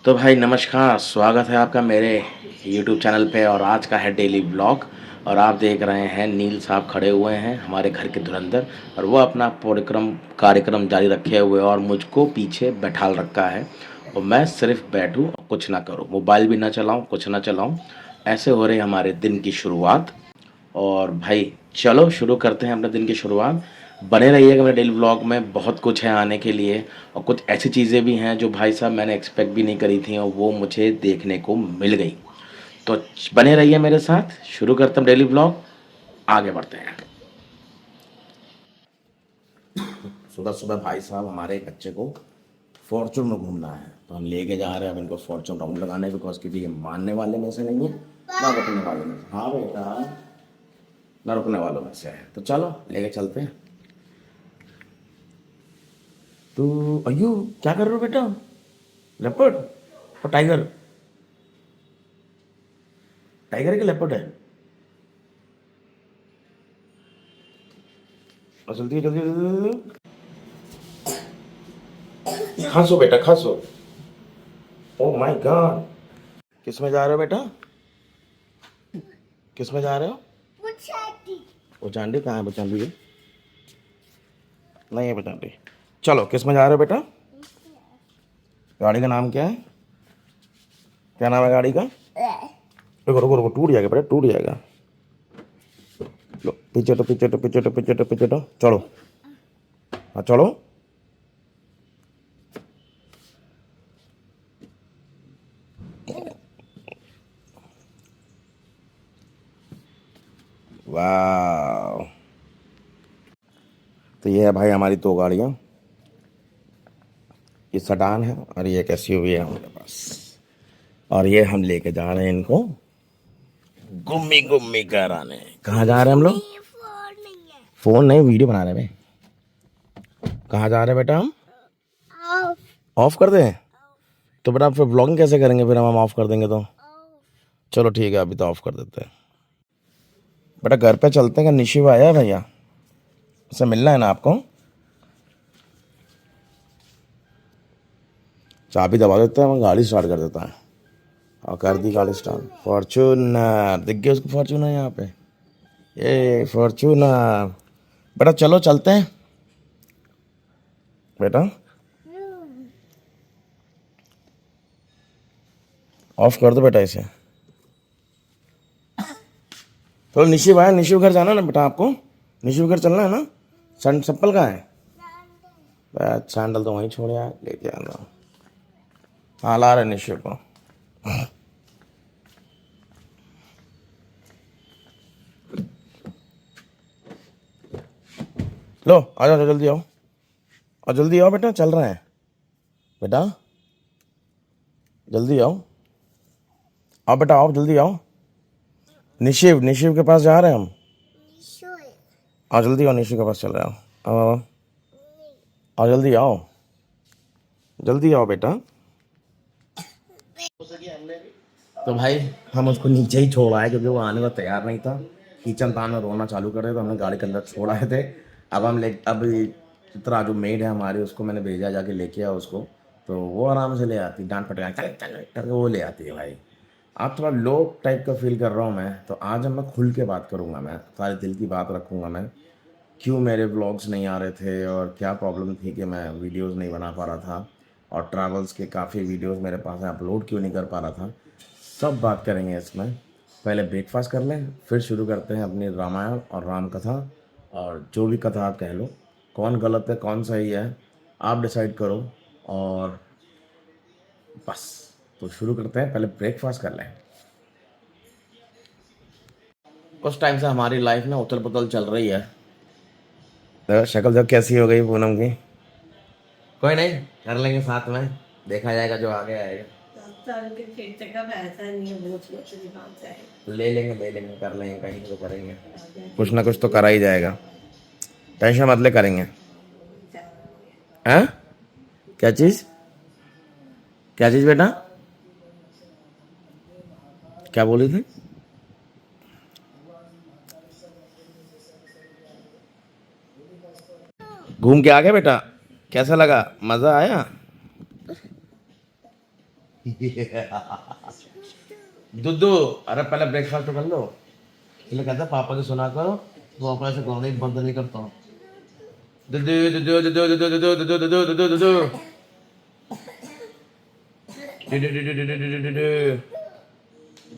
तो भाई नमस्कार, स्वागत है आपका मेरे YouTube चैनल पे। और आज का है डेली ब्लॉग। और आप देख रहे हैं नील साहब खड़े हुए हैं हमारे घर के धुरंधर, और वो अपना कार्यक्रम जारी रखे हुए और मुझको पीछे बैठाल रखा है। और मैं सिर्फ बैठूं और कुछ ना करूं, मोबाइल भी ना चलाऊं, कुछ ना चलाऊं। ऐसे हो रही हमारे दिन की शुरुआत। और भाई चलो शुरू करते हैं अपने दिन की शुरुआत। बने रहिएगा मेरे डेली व्लॉग में, बहुत कुछ है आने के लिए। और कुछ ऐसी चीज़ें भी हैं जो भाई साहब मैंने एक्सपेक्ट भी नहीं करी थी और वो मुझे देखने को मिल गई। तो बने रहिए मेरे साथ, शुरू करते हैं डेली व्लॉग, आगे बढ़ते हैं। सुबह सुबह भाई साहब हमारे एक बच्चे को फॉर्चून में घूमना है, तो हम लेके जा रहे हैं अब इनको फॉर्चून राउंड लगाने, बिकॉज क्योंकि ये मानने वाले में से नहीं है ना रुकने वाले में से। हाँ बेटा, ना रुकने वालों में से है, तो चलो लेके चलते हैं। तो अयो, क्या कर रहे हो बेटा? लेपर्ड और टाइगर? टाइगर के लेपर्ड है? और जल्दी जल्दी जल्दी जल्दी। खांसो बेटा, खांसो। Oh my God. किस में जा रहे हो बेटा? किस में जा रहे हो? वो चांदी कहाँ है? वो चांदी है नहीं है, बचांडी। चलो किस में जा रहे हो बेटा? गाड़ी का नाम क्या है? क्या नाम है गाड़ी का? रुको रुको रुको, टूट जाएगा बेटा, टूट जाएगा। लो पीछे तो पीछे तो पीछे तो पीछे तो पीछे तो चलो। हाँ चलो। वाह। तो ये है भाई हमारी दो गाड़ियाँ। ये सडान है और ये एक एसयूवी है हमारे पास। और ये हम लेके जा रहे हैं इनको गुम्मी गुम्मी कराने। कहाँ जा रहे हैं हम लोग? फोन नहीं, वीडियो बना रहे हैं। कहाँ जा रहे हैं बेटा हम? ऑफ कर दें? तो बेटा फिर व्लॉगिंग कैसे करेंगे फिर हम ऑफ कर देंगे तो? चलो ठीक है, अभी तो ऑफ कर देते हैं। बेटा घर पे चलते हैं, निशिव आया है भैया, उससे मिलना है ना आपको? चाबी दबा देते हैं, मैं गाड़ी स्टार्ट कर देता है। और कर दी गाड़ी स्टार्ट। फॉर्चूनर दिख गया उसको, फॉर्चूनर यहाँ पे। ये फॉर्चूनर। बेटा चलो चलते हैं। बेटा ऑफ कर दो बेटा इसे। तो निशिव आया, निशिव घर जाना ना बेटा आपको? निशिव घर चलना है ना? चप्पल कहाँ है? सैंडल तो वहीं छोड़ यार, लेके आना। हाँ ला रहे निशिव को। लो आ जाओ, जल्दी आओ। और जल्दी आओ बेटा, चल रहे हैं। बेटा जल्दी आओ। आओ बेटा आओ, जल्दी आओ। निशिव, निशिव के पास जा रहे हैं हम। आओ जल्दी आओ, निशिव के पास चल रहे हो। आओ आओ आओ, जल्दी आओ, जल्दी आओ बेटा। तो भाई हम उसको नीचे ही छोड़ आए क्योंकि वो आने को तैयार नहीं था। किचन तान में रोना चालू करे तो हमने गाड़ी के अंदर छोड़ आए थे। अब चित्रा जो मेड है हमारी, उसको मैंने भेजा जाके लेके आओ उसको। तो वो आराम से ले आती, डांट फटका चल चल करके वो ले आती है भाई। आज थोड़ा लो टाइप का फील कर रहा हूँ मैं, तो आज अब मैं खुल के बात करूँगा, मैं सारे दिल की बात रखूँगा मैं। क्यों मेरे व्लॉग्स नहीं आ रहे थे और क्या प्रॉब्लम थी कि मैं वीडियोस नहीं बना पा रहा था, और ट्रैवल्स के काफ़ी वीडियोस मेरे पास है, अपलोड क्यों नहीं कर पा रहा था, सब बात करेंगे इसमें। पहले ब्रेकफास्ट कर लें, फिर शुरू करते हैं अपनी रामायण और राम कथा। और जो भी कथा आप कह लो, कौन गलत है कौन सही है आप डिसाइड करो। और बस, तो शुरू करते हैं, पहले ब्रेकफास्ट कर लें। कुछ टाइम से हमारी लाइफ में उथल पुथल चल रही है। तो शक्ल जब कैसी हो गई पूनम की? कोई नहीं, कर लेंगे साथ में, देखा जाएगा जो आगे आएगा। ले लेंगे, कर लेंगे, कहीं तो करेंगे, कुछ ना कुछ तो करा ही जाएगा। टेंशन मत ले, करेंगे। हैं? क्या चीज? क्या चीज बेटा? क्या बोली थी? घूम के आ गए बेटा? कैसा लगा? मजा आया? दुद्दू, अरे पहले ब्रेकफास्ट तो कर लो। इसलिए कहता है पापा की सुना करो, वो पापा से कहो नहीं, बंद नहीं करता हूँ। दुद्दू दुद्दू दुद्दू दुद्दू दुद्दू दुद्दू दुद्दू दुद्दू दुद्दू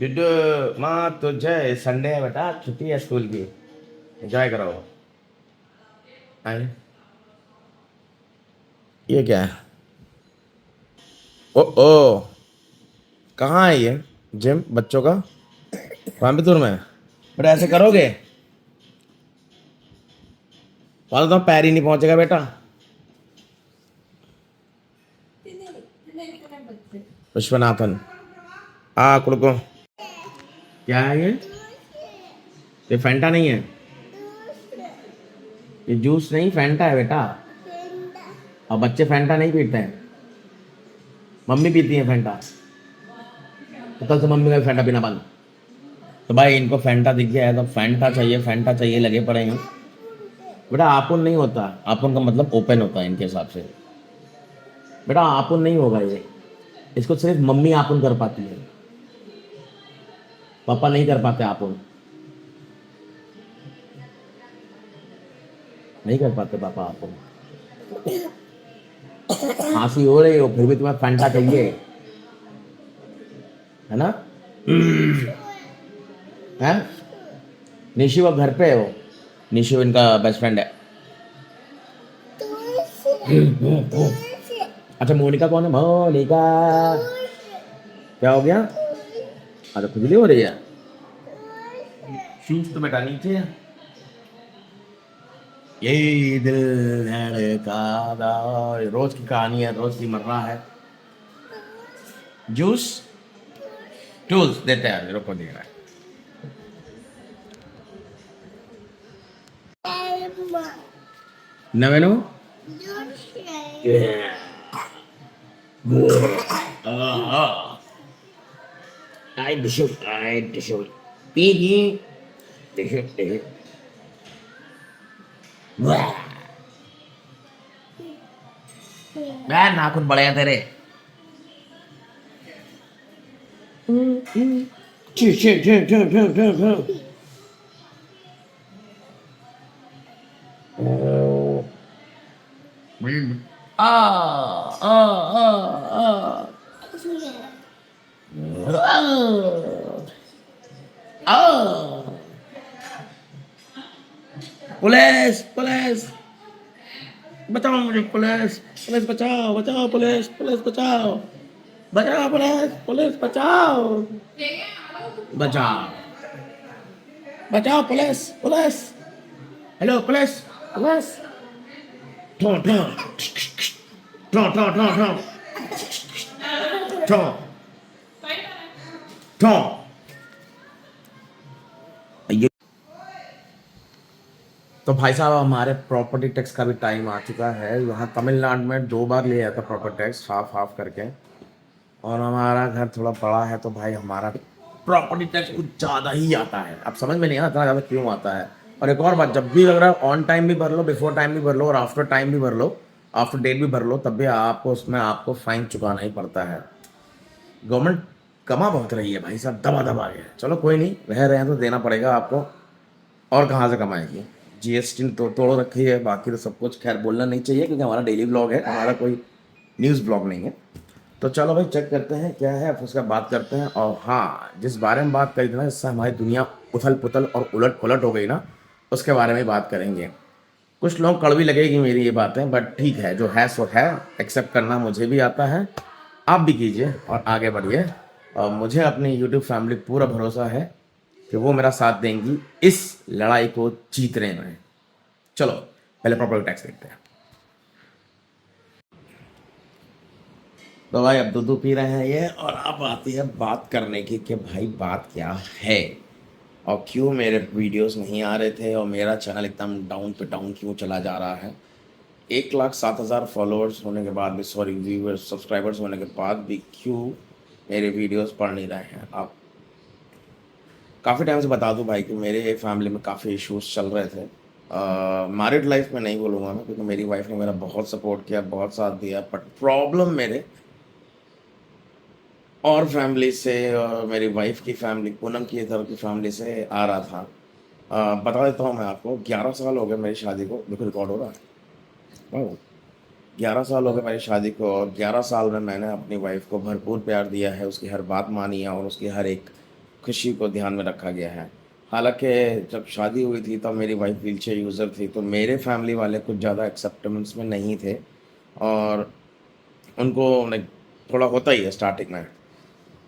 डिड्डू। माँ तुझे संडे है बेटा, छुट्टी है स्कूल की, एंजॉय करो। आए, ये क्या है? ओ ओ, कहाँ है ये जिम बच्चों का? कोयम्बतूर में? बेटा ऐसे करोगे? वाला तो पैर ही नहीं पहुंचेगा बेटा। विश्वनाथन, आ कुड़को। क्या है ये फैंटा नहीं है, ये जूस नहीं फैंटा है बेटा। और बच्चे फैंटा नहीं पीते हैं, मम्मी पीती है फैंटा। तो कल से मम्मी का फैंटा पीना बंद। तो भाई इनको फैंटा दिख गया है तो फैंटा चाहिए, फैंटा चाहिए, लगे पड़े हैं। बेटा आपुन नहीं होता, आपुन का मतलब ओपन होता है इनके हिसाब से। बेटा आपुन नहीं होगा ये, इसको सिर्फ मम्मी आपुन कर पाती है, पापा नहीं कर पाते आपुन, नहीं कर पाते पापा आपुन। खांसी हो रही हो फिर भी तुम्हें फैंटा चाहिए, है ना? है निशु, वो घर पे हो। निशु इनका बेस्ट फ्रेंड है। अच्छा मोनिका कौन है? मोनिका क्या हो गया? अरे खुजली हो रही है, शूज तो बेटा नीचे है। ये दिल धड़काता, रोज की कहानी है, रोज की मर्रा है। जूस टूल्स देते हैं, मेरे को दे रहा है। नवेनो आई डिशो, आई डिशो पी डिशो डिशो। मैं नाखून बड़े हैं तेरे। ची ची ची ची ची ची ची। आ आ आ आ आ। पुलिस पुलिस बचाओ मुझे, पुलिस पुलिस बचाओ, बचाओ पुलिस, पुलिस बचाओ, बचाओ पुलिस, पुलिस बचाओ, बचाओ, बचाओ police, police, hello police, police. ठो ठो ठो ठो ठो ठो ठो ठो। तो भाई साहब हमारे प्रॉपर्टी टैक्स का भी टाइम आ चुका है। यहाँ तमिलनाडु में 2 बार ले आया था प्रॉपर्टी टैक्स, हाफ हाफ करके। और हमारा घर थोड़ा बड़ा है तो भाई हमारा प्रॉपर्टी टैक्स कुछ ज़्यादा ही आता है। अब समझ में नहीं आता ज़्यादा क्यों आता है। और एक और बात, जब भी लग रहा है ऑन टाइम भी भर लो, बिफोर टाइम भी भर लो और आफ्टर टाइम भी भर लो, आफ्टर डेट भी भर लो, तब भी आपको उसमें आपको फाइन चुकाना ही पड़ता है। गवर्नमेंट कमा बहुत रही है भाई साहब, दबा दबा के। चलो कोई नहीं, रह रहे हैं तो देना पड़ेगा आपको, और कहाँ से कमाएंगे। जीएसटी तो तोड़ रखी है, बाकी तो सब कुछ खैर बोलना नहीं चाहिए क्योंकि हमारा डेली ब्लॉग है, हमारा कोई न्यूज़ ब्लॉग नहीं है। तो चलो भाई चेक करते हैं क्या है, फिर उसका बात करते हैं। और हाँ, जिस बारे में बात करी थी ना, जिससे हमारी दुनिया उथल पुथल और उलट पुलट हो गई ना, उसके बारे में बात करेंगे। कुछ लोग कड़वी लगेगी मेरी ये बातें, बट ठीक है, जो है सो है, एक्सेप्ट करना मुझे भी आता है, आप भी कीजिए और आगे बढ़िए। और मुझे अपनी यूट्यूब फैमिली पूरा भरोसा है कि वो मेरा साथ देंगी इस लड़ाई को जीतने में। चलो पहले प्रॉपर्टी टैक्स देखते हैं। तो भाई अब दूध पी रहे हैं ये, और अब आती है बात करने की कि भाई बात क्या है और क्यों मेरे वीडियोस नहीं आ रहे थे और मेरा चैनल एकदम डाउन पे डाउन क्यों चला जा रहा है। 1,07,000 फॉलोअर्स होने के बाद भी, सॉरी व्यूअर्स सब्सक्राइबर्स होने के बाद भी क्यों मेरे वीडियोस पढ़ नहीं रहे हैं आप। काफ़ी टाइम से बता दूं भाई कि मेरे फैमिली में काफ़ी इश्यूज चल रहे थे। मैरिड लाइफ में नहीं बोलूँगा मैं क्योंकि मेरी वाइफ ने मेरा बहुत सपोर्ट किया, बहुत साथ दिया, बट प्रॉब्लम मेरे और फैमिली से मेरी वाइफ की फैमिली, पूनम की तरफ की फैमिली से आ रहा था। बता देता हूँ मैं आपको, 11 साल हो गए मेरी शादी को। देखो रिकॉर्ड हो रहा है। ओह! 11 साल हो गए मेरी शादी को, और 11 साल में मैंने अपनी वाइफ को भरपूर प्यार दिया है, उसकी हर बात मानी है और उसकी हर एक खुशी को ध्यान में रखा गया है। हालाँकि जब शादी हुई थी तब मेरी वाइफ व्हीलचेयर यूज़र थी, तो मेरे फैमिली वाले कुछ ज़्यादा एक्सेप्टेंस में नहीं थे, और उनको लाइक थोड़ा होता ही है स्टार्टिंग में।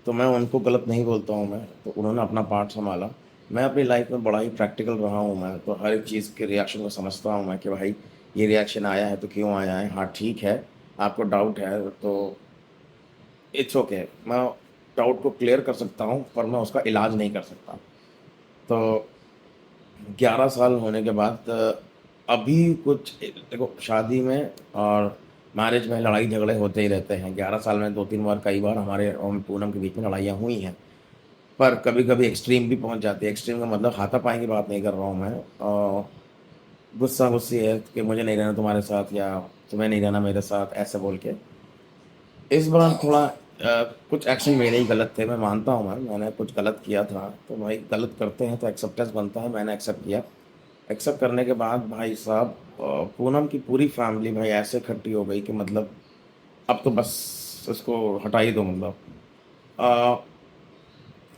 तो मैं उनको गलत नहीं बोलता हूँ मैं, तो उन्होंने अपना पार्ट सँभाला। मैं अपनी लाइफ़ में बड़ा ही प्रैक्टिकल रहा हूँ मैं, तो हर एक चीज़ के रिएक्शन को समझता हूँ मैं कि भाई ये रिएक्शन आया है तो क्यों आया है? हाँ, ठीक है, आपको डाउट है तो इट्स ओके। मैं डाउट को क्लियर कर सकता हूँ, पर मैं उसका इलाज नहीं कर सकता। तो 11 साल होने के बाद अभी कुछ देखो, शादी में और मैरिज में लड़ाई झगड़े होते ही रहते हैं। 11 साल में 2-3 बार, कई बार हमारे और पूनम के बीच में लड़ाइयाँ हुई हैं। पर कभी-कभी एक्सट्रीम भी पहुँच जाती है। एक्सट्रीम का मतलब हाथापाई की बात नहीं कर रहा हूँ मैं। गुस्सा-गुस्सी है कि मुझे नहीं रहना तुम्हारे साथ, या तुम्हें नहीं रहना मेरे साथ, ऐसे बोल के। इस बार थोड़ा कुछ एक्शन मेरे ही गलत थे, मैं मानता हूँ मैंने कुछ गलत किया था, तो भाई गलत करते हैं तो एक्सेप्टेंस बनता है, मैंने एक्सेप्ट किया। एक्सेप्ट करने के बाद भाई साहब पूनम की पूरी फैमिली भाई ऐसे इकट्ठी हो गई कि मतलब अब तो बस इसको हटा ही दो मतलब। अ,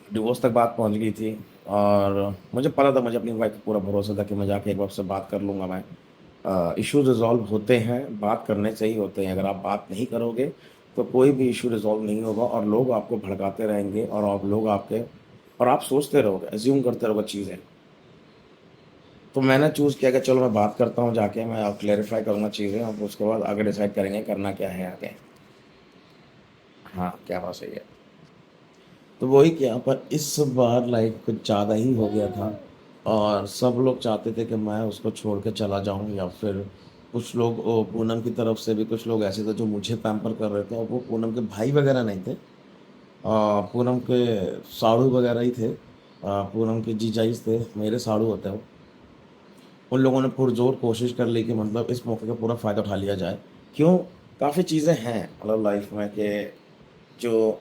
डिवोर्स तक बात पहुँच गई थी, और मुझे पता था, मुझे अपनी वाइफ पे पूरा भरोसा था कि मैं जाके एक बार उससे बात कर लूँगा मैं। इश्यूज़ रिज़ॉल्व होते हैं, बात करने से ही होते हैं। अगर आप बात नहीं करोगे, तो कोई भी इश्यू रिज़ॉल्व नहीं होगा, और लोग आपको भड़काते रहेंगे, और आप लोग आपके और आप सोचते रहोगे, अज़्यूम करते रहोगे चीज़ें। तो मैंने चूज़ किया कि चलो मैं बात करता हूँ जाके, मैं क्लैरिफ़ाई करूँगा चीज़ें, और उसके बाद आगे डिसाइड करेंगे करना क्या है आगे। हाँ, क्या बात सही है। तो वही किया, पर इस बार लाइक कुछ ज़्यादा ही हो गया था, और सब लोग चाहते थे कि मैं उसको छोड़ के चला जाऊँ, या फिर कुछ लोग पूनम की तरफ से भी कुछ लोग ऐसे थे जो मुझे पैम्पर कर रहे थे, और वो पूनम के भाई वगैरह नहीं थे। पूनम के साड़ू वगैरह ही थे। पूनम के जीजाजी थे, मेरे साड़ू होते हैं वो। उन लोगों ने पुरज़ोर कोशिश कर ली कि मतलब इस मौके का पूरा फ़ायदा उठा लिया जाए। क्यों? काफ़ी चीज़ें हैं मतलब लाइफ़ में कि जो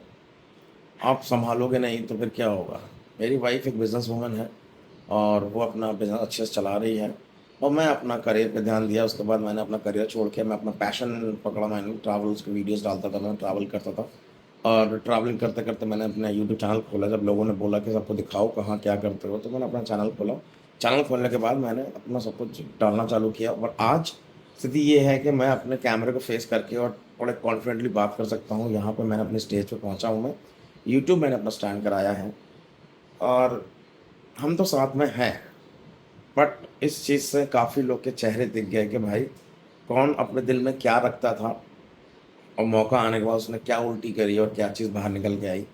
आप सँभालोगे नहीं तो फिर क्या होगा? मेरी वाइफ़ एक बिज़नेस वूमन है, और वो अपना बिज़नेस अच्छे से चला रही है, और मैं अपना करियर पे ध्यान दिया। उसके बाद मैंने अपना करियर छोड़ के मैं अपना पैशन पकड़ा, मैंने ट्रैवल्स की वीडियोज़ डालता था, मैं ट्रैवल करता था, और ट्रैवलिंग करते-करते मैंने अपना यूट्यूब चैनल खोला। जब लोगों ने बोला कि सबको दिखाओ कहाँ क्या करते हो, तो मैंने अपना चैनल खोला। चैनल खोलने के बाद मैंने अपना सब कुछ डालना चालू किया, और आज स्थिति ये है कि मैं अपने कैमरे को फ़ेस करके और बड़े कॉन्फिडेंटली बात कर सकता हूँ। यहाँ पे मैंने अपने स्टेज पे पहुँचा हूँ मैं। यूट्यूब मैंने अपना स्टैंड कराया है, और हम तो साथ में हैं। बट इस चीज़ से काफ़ी लोग के चेहरे दिख गए कि भाई कौन अपने दिल में क्या रखता था, और मौका आने के बाद उसने क्या उल्टी करी और क्या चीज़ बाहर निकल के आई।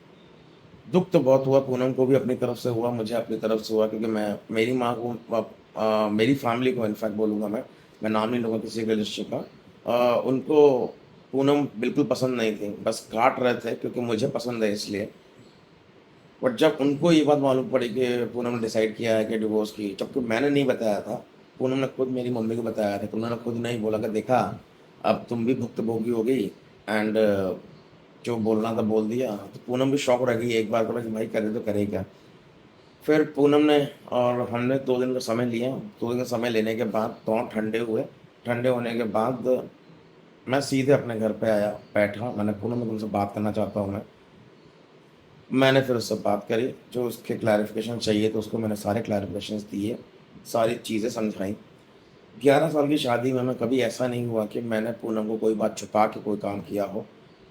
दुःख तो बहुत हुआ, पूनम को भी अपनी तरफ से हुआ, मुझे अपनी तरफ से हुआ, क्योंकि मैं मेरी माँ को मेरी फैमिली को इनफैक्ट बोलूँगा मैं नाम नहीं लूँगा किसी के रिलेशनशिप का। उनको पूनम बिल्कुल पसंद नहीं थी, बस काट रहे थे क्योंकि मुझे पसंद है इसलिए। बट जब उनको ये बात मालूम पड़ी कि पूनम ने डिसाइड किया है कि डिवोर्स की, जबकि मैंने नहीं बताया था, पूनम ने खुद मेरी मम्मी को बताया था, तो उन्होंने खुद नहीं बोला कि देखा, अब तुम भी भुक्तभोगी हो गई, एंड जो बोलना था बोल दिया। तो पूनम भी शॉक रह गई एक बार को कि भाई करे तो करे क्या। फिर पूनम ने और हमने 2 दिन का समय लिया। 2 दिन का समय लेने के बाद दोनों ठंडे हुए। ठंडे होने के बाद मैं सीधे अपने घर पे आया, बैठा, मैंने पूनम, मैं तुमसे बात करना चाहता हूँ मैं। मैंने फिर उससे बात करी, जो उसके क्लैरिफ़िकेशन चाहिए तो उसको मैंने सारे क्लैरिफ़िकेशंस दिए, सारी चीज़ें समझाई। 11 साल की शादी में मैं कभी ऐसा नहीं हुआ कि मैंने पूनम को कोई बात छुपा के कोई काम किया हो,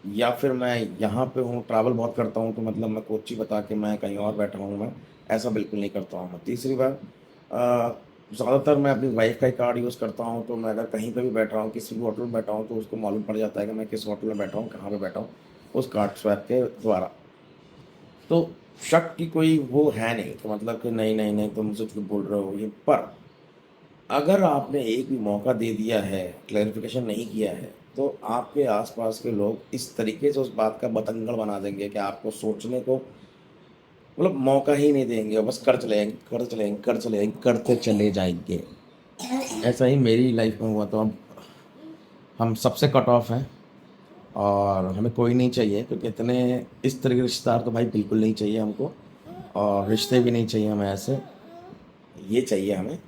या फिर मैं यहाँ पे हूँ, ट्रैवल बहुत करता हूँ, तो मतलब मैं कोच्चि बता के मैं कहीं और बैठा हूँ मैं, ऐसा बिल्कुल नहीं करता हूँ मैं। तीसरी बात, ज़्यादातर मैं अपनी वाइफ़ का ही कार्ड यूज़ करता हूँ, तो मैं अगर कहीं पे भी बैठा हूँ, किसी भी होटल में बैठा हूँ, तो उसको मालूम पड़ जाता है कि मैं किस होटल में बैठा हूँ, कहाँ पे बैठा हूँ, उस कार्ड स्वैप के द्वारा। तो शक की कोई वो है नहीं कि मतलब कि नहीं, नहीं, नहीं तुम मुझसे झूठ बोल रहे हो ये। पर अगर आपने एक भी मौका दे दिया है, क्लैरिफ़िकेशन नहीं किया है, तो आपके आस-पास के लोग इस तरीके से उस बात का बतंगड़ बना देंगे कि आपको सोचने को मतलब मौका ही नहीं देंगे, बस कर चले जाएँगे, कर चले जाएँगे, कर चले जाएँगे, करते चले जाएँगे। ऐसा ही मेरी लाइफ़ में हुआ, तो अब हम सबसे कट ऑफ हैं, और हमें कोई नहीं चाहिए, क्योंकि इतने इस तरह के रिश्तेदार तो भाई बिल्कुल नहीं चाहिए हमको, और रिश्ते भी नहीं चाहिए हमें ऐसे। ये चाहिए हमें,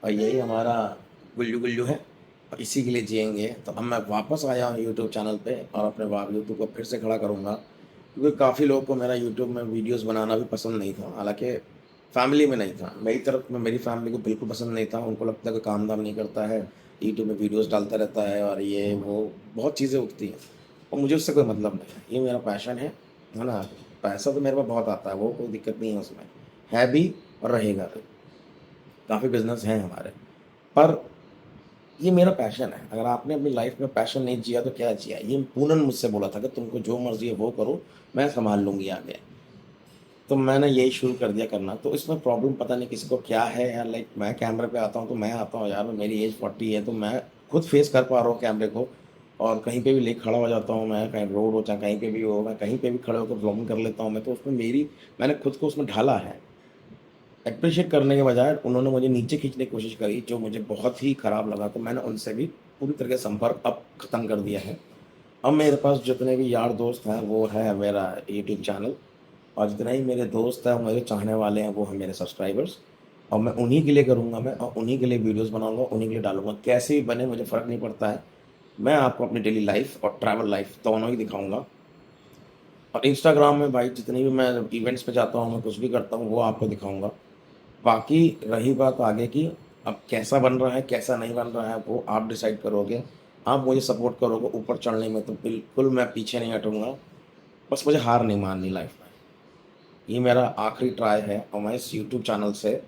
और यही हमारा गुल्लू गुल्लू है, और इसी के लिए जिएंगे। तो अब मैं वापस आया हूँ यूट्यूब चैनल पे, और अपने यूट्यूब को फिर से खड़ा करूँगा, क्योंकि काफ़ी लोगों को मेरा यूट्यूब में वीडियोस बनाना भी पसंद नहीं था। हालांकि फैमिली में नहीं था, मेरी तरफ में मेरी फैमिली को बिल्कुल पसंद नहीं था। उनको लगता है कि काम धाम नहीं करता है, यूट्यूब में वीडियोस डालता रहता है, और ये वो बहुत चीज़ें उठती हैं, और मुझे उससे कोई मतलब नहीं है। ये मेरा पैशन है ना। पैसा तो मेरे पास बहुत आता है, वो कोई दिक्कत नहीं है उसमें, है भी और रहेगा भी। काफ़ी बिजनेस हैं हमारे, पर ये मेरा पैशन है। अगर आपने अपनी लाइफ में पैशन नहीं जिया तो क्या जिया। ये पूनम मुझसे बोला था कि तुमको जो मर्जी है वो करो, मैं संभाल लूँगी आगे। तो मैंने यही शुरू कर दिया करना। तो इसमें प्रॉब्लम पता नहीं किसी को क्या है यार। लाइक मैं कैमरे पे आता हूँ तो मैं आता हूँ यार, मेरी एज 40 है, तो मैं खुद फेस कर पा रहा हूँ कैमरे को, और कहीं पे भी लेके खड़ा हो जाता हूँ मैं, कहीं रोड हो चाहे कहीं पे भी हो, मैं कहीं पे भी खड़े होकर ब्लॉगिंग कर लेता हूँ मैं। तो उसमें मैंने खुद को उसमें ढाला है। एप्रिशिएट करने के बजाय उन्होंने मुझे नीचे खींचने की कोशिश करी, जो मुझे बहुत ही ख़राब लगा। तो मैंने उनसे भी पूरी तरह से संपर्क अब ख़त्म कर दिया है। अब मेरे पास जितने भी यार दोस्त हैं वो है मेरा यूट्यूब चैनल, और जितने ही मेरे दोस्त हैं, मेरे चाहने वाले हैं, वो हैं मेरे सब्सक्राइबर्स। और मैं उन्हीं के लिए करूँगा, मैं और उन्हीं के लिए वीडियोस बनाऊँगा, उन्हीं के लिए डालूँगा। कैसे भी बने मुझे फ़र्क नहीं पड़ता है। मैं आपको अपनी डेली लाइफ और ट्रैवल लाइफ दोनों ही दिखाऊँगा। और इंस्टाग्राम में भाई जितनी भी मैं इवेंट्स पे जाता हूँ, मैं कुछ भी करता हूँ, वो आपको दिखाऊँगा। बाकी रही बात आगे की, अब कैसा बन रहा है कैसा नहीं बन रहा है वो आप डिसाइड करोगे। आप मुझे सपोर्ट करोगे ऊपर चढ़ने में, तो बिल्कुल मैं पीछे नहीं हटूँगा। बस मुझे हार नहीं माननी लाइफ में। ये मेरा आखिरी ट्राई है, और मैं इस यूट्यूब चैनल से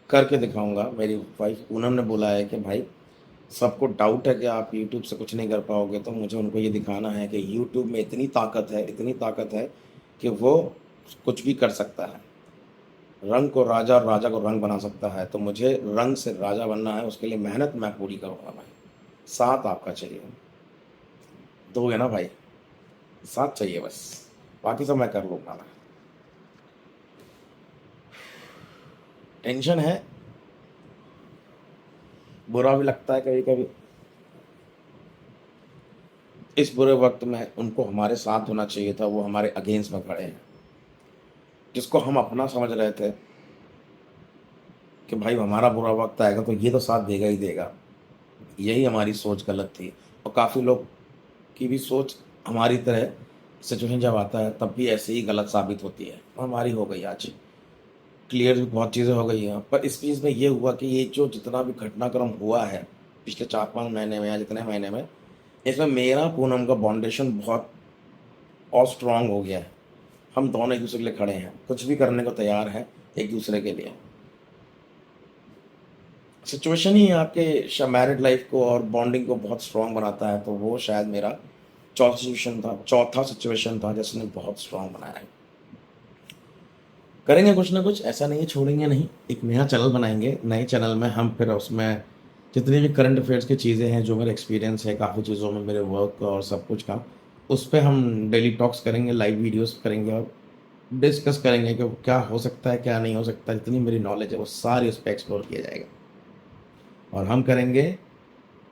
करके दिखाऊँगा। मेरी वाइफ पूनम ने बोला है कि भाई सबको डाउट है कि आप यूट्यूब से कुछ नहीं कर पाओगे, तो मुझे उनको ये दिखाना है कि यूट्यूब में इतनी ताकत है, इतनी ताकत है कि वो कुछ भी कर सकता है। रंग को राजा और राजा को रंग बना सकता है। तो मुझे रंग से राजा बनना है, उसके लिए मेहनत मैं पूरी करूँगा भाई। साथ आपका चाहिए, दोगे ना भाई? साथ चाहिए बस, बाकी सब मैं कर लूँगा मैं। टेंशन है, बुरा भी लगता है कभी कभी। इस बुरे वक्त में उनको हमारे साथ होना चाहिए था, वो हमारे अगेंस्ट में खड़े हैं। जिसको हम अपना समझ रहे थे कि भाई हमारा बुरा वक्त आएगा तो ये तो साथ देगा ही देगा, यही हमारी सोच गलत थी। और काफ़ी लोग की भी सोच हमारी तरह सिचुएशन जब आता है तब भी ऐसे ही गलत साबित होती है। हमारी हो गई आज क्लियर भी, बहुत चीज़ें हो गई हैं। पर इस चीज़ में ये हुआ कि ये जो जितना भी घटनाक्रम हुआ है पिछले 4-5 महीने में या जितने महीने में, इसमें मेरा पूनम का बाउंडेशन बहुत और स्ट्रांग हो गया है। हम दोनों एक दूसरे के लिए खड़े हैं, कुछ भी करने को तैयार हैं एक दूसरे के लिए। सिचुएशन ही आपके मैरिड लाइफ को और बॉन्डिंग को बहुत स्ट्रांग बनाता है। तो वो शायद मेरा चौथा सिचुएशन था जिसने बहुत स्ट्रांग बनाया है। करेंगे कुछ ना कुछ, ऐसा नहीं है छोड़ेंगे नहीं। एक नया चैनल बनाएंगे, नए चैनल में हम फिर उसमें जितनी भी करंट अफेयर्स की चीज़ें हैं, जो मेरा एक्सपीरियंस है काफ़ी चीज़ों में, मेरे वर्क और सब कुछ का, उस पे हम डेली टॉक्स करेंगे, लाइव वीडियोस करेंगे, और डिस्कस करेंगे कि क्या हो सकता है क्या नहीं हो सकता। जितनी मेरी नॉलेज है वो सारी उस पर एक्सप्लोर किया जाएगा। और हम करेंगे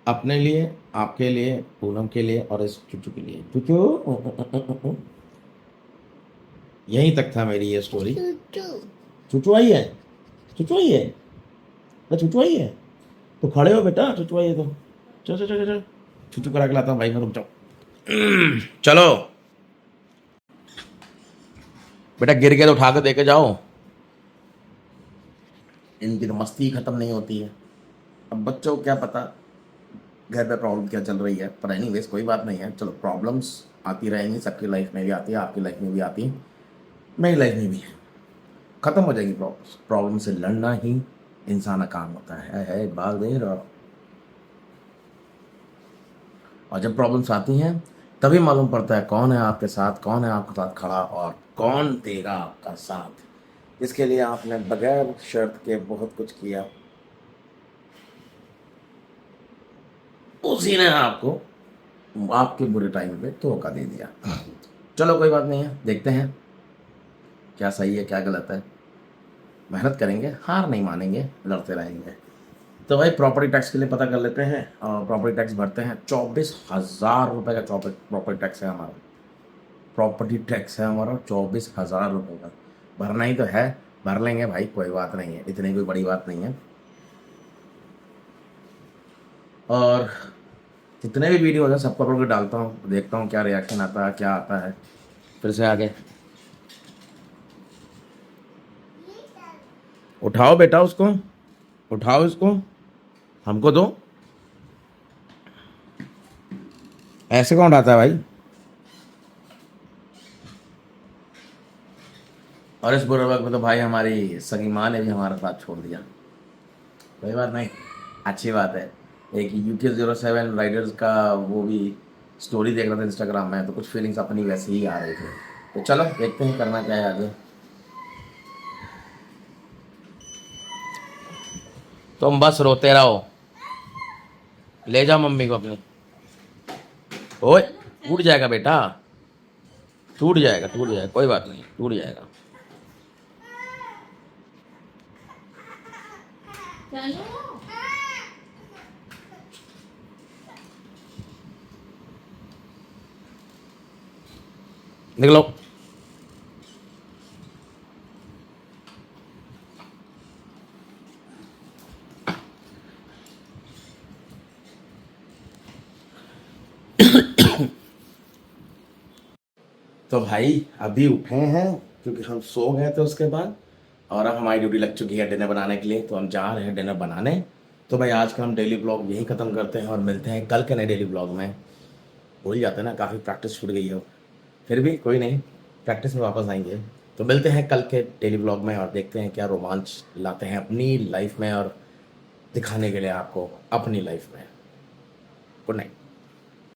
अपने लिए, आपके लिए, पूनम के लिए, और इस चुचू के लिए। चुचू यहीं तक था मेरी ये स्टोरी। चुचू आई है, चुचू आई है, अरे चुचू आई है, तो खड़े हो बेटा, चुचू आई है तो चलो चलो चलो चलो, चुचू करा के लाता हूँ भाई मैं, रुक जाओ। चलो बेटा, गिर गया तो उठा के देके जाओ। इनकी तो मस्ती खत्म नहीं होती है। अब बच्चों को क्या पता घर पे प्रॉब्लम क्या चल रही है, पर एनीवेज कोई बात नहीं है। चलो, प्रॉब्लम्स आती रहेंगी, सबकी लाइफ में भी आती है, आपकी लाइफ में भी आती है, मेरी लाइफ में भी है। खत्म हो जाएगी प्रॉब्लम्स। प्रॉब्लम से लड़ना ही इंसान का काम होता है इकबाल देर। और जब प्रॉब्लम्स आती हैं तभी मालूम पड़ता है कौन है आपके साथ, कौन है आपके साथ खड़ा, और कौन देगा आपका साथ। इसके लिए आपने बगैर शर्त के बहुत कुछ किया, उसी ने आपको आपके बुरे टाइम पे धोखा दे दिया। चलो कोई बात नहीं है, देखते हैं क्या सही है क्या गलत है। मेहनत करेंगे, हार नहीं मानेंगे, लड़ते रहेंगे। तो भाई प्रॉपर्टी टैक्स के लिए पता कर लेते हैं। और प्रॉपर्टी टैक्स भरते हैं, 24,000 रुपये का प्रॉपर्टी टैक्स है हमारा। प्रॉपर्टी टैक्स है हमारा 24,000 रुपये का। भरना ही तो है, भर लेंगे भाई, कोई बात नहीं है, इतनी कोई बड़ी बात नहीं है। और जितने भी वीडियो होते हैं सबको अपलोड कर डालता हूँ, देखता हूँ क्या रिएक्शन आता है, क्या आता है। फिर से आगे उठाओ बेटा, उसको उठाओ, इसको हमको दो। ऐसे कौन उठाता है भाई? और इस बुरे वक्त में तो भाई हमारी सगी माँ ने भी हमारा साथ छोड़ दिया। कोई बात नहीं, अच्छी बात है। एक UK07 राइडर्स का वो भी स्टोरी देख रहा था इंस्टाग्राम में, तो कुछ फीलिंग्स अपनी वैसे ही आ रही थी। तो चलो देखते हैं करना क्या है आगे। तुम बस रोते रहो, ले जाओ मम्मी को अपनी। ओए टूट जाएगा बेटा, टूट जाएगा, टूट जाएगा, कोई बात नहीं, टूट जाएगा। निकलो। तो भाई अभी उठे हैं क्योंकि हम सो गए थे उसके बाद, और अब हमारी ड्यूटी लग चुकी है डिनर बनाने के लिए, तो हम जा रहे हैं डिनर बनाने। तो भाई आज का हम डेली ब्लॉग यही ख़त्म करते हैं और मिलते हैं कल के नए डेली ब्लॉग में। भूल जाते हैं ना, काफ़ी प्रैक्टिस छूट गई हो, फिर भी कोई नहीं, प्रैक्टिस में वापस आएंगे। तो मिलते हैं कल के डेली ब्लॉग में और देखते हैं क्या रोमांच लाते हैं अपनी लाइफ में और दिखाने के लिए आपको अपनी लाइफ में। Good night.